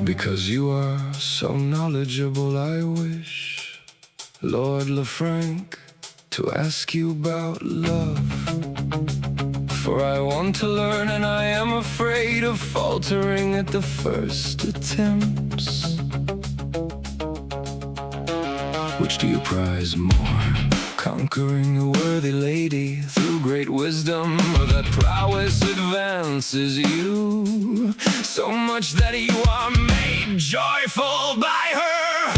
Because you are so knowledgeable, I wish, Lord LaFranc, to ask you about love. For I want to learn, and I am afraid of faltering at the first attempts. Which do you prize more? Conquering a worthy lady through great wisdom, or that prowess advances you so much that you are made joyful by her?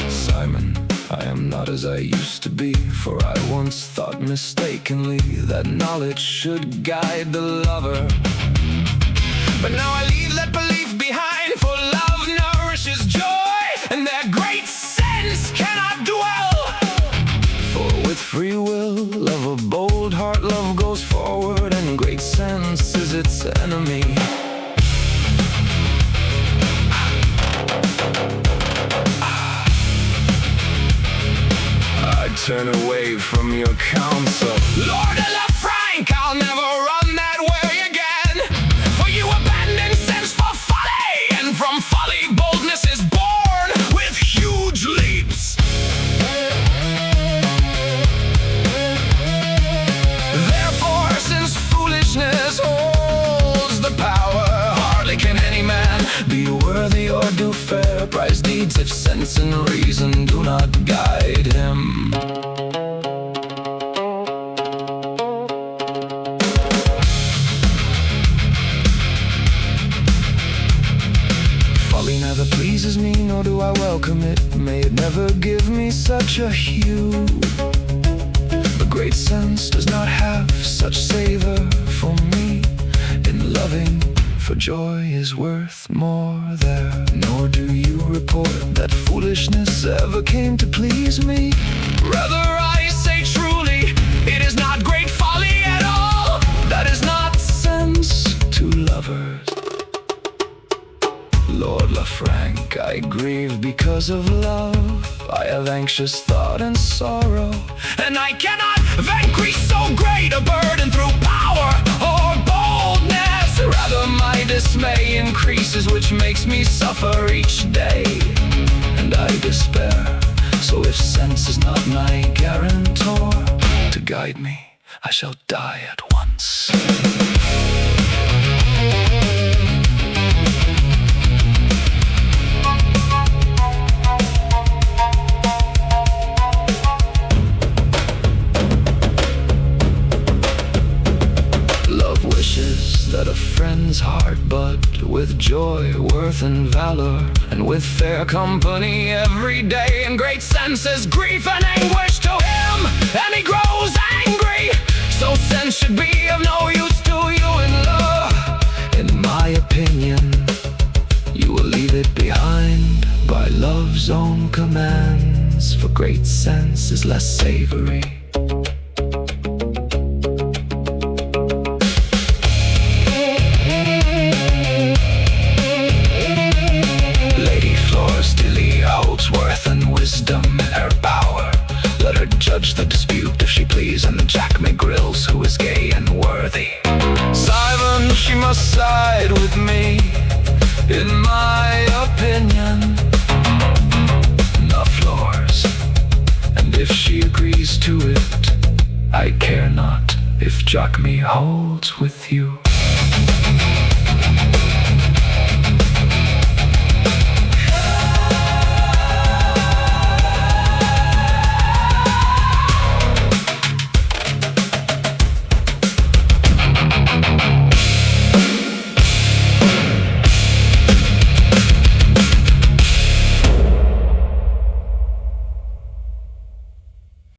Simon, I am not as I used to be, for I once thought mistakenly that knowledge should guide the lover. But now I leave that belief behind, for love nourishes joy, and their great sense cannot dwell. For with free will of a bold heart, love goes forward, and great sense is its enemy. I turn away from your counsel, Lord LaFranc, I'll never run that way again. For you abandon sense for folly, and from folly boldness is born with huge leaps. Therefore, since foolishness holds the power, hardly can any man be worthy or do fair prize deeds if sense and reason do not guide him. Folly neither pleases me, nor do I welcome it. May it never give me such a hue. But great sense does not have such savor for me in loving, for joy is worth more there. Nor do you report that foolishness ever came to please me. Rather I say truly, it is not great folly at all. That is not sense to lovers. Lord LaFranc, I grieve because of love. I have anxious thought and sorrow, and I cannot vanquish so great a burden through power or boldness. Rather my dismay increases, which makes me suffer each day, and I despair. So if sense is not my guarantor to guide me, I shall die at once. That a friend's heart bud with joy, worth, and valor, and with fair company every day, and great sense is grief and anguish to him, and he grows angry. So sense should be of no use to you in love. In my opinion, you will leave it behind by love's own commands, for great sense is less savory. Worth and wisdom in her power. Let her judge the dispute if she please, and the Jack McGrills who is gay and worthy. Simon, she must side with me, in my opinion. Enough floors, and if she agrees to it, I care not if Jack me holds with you.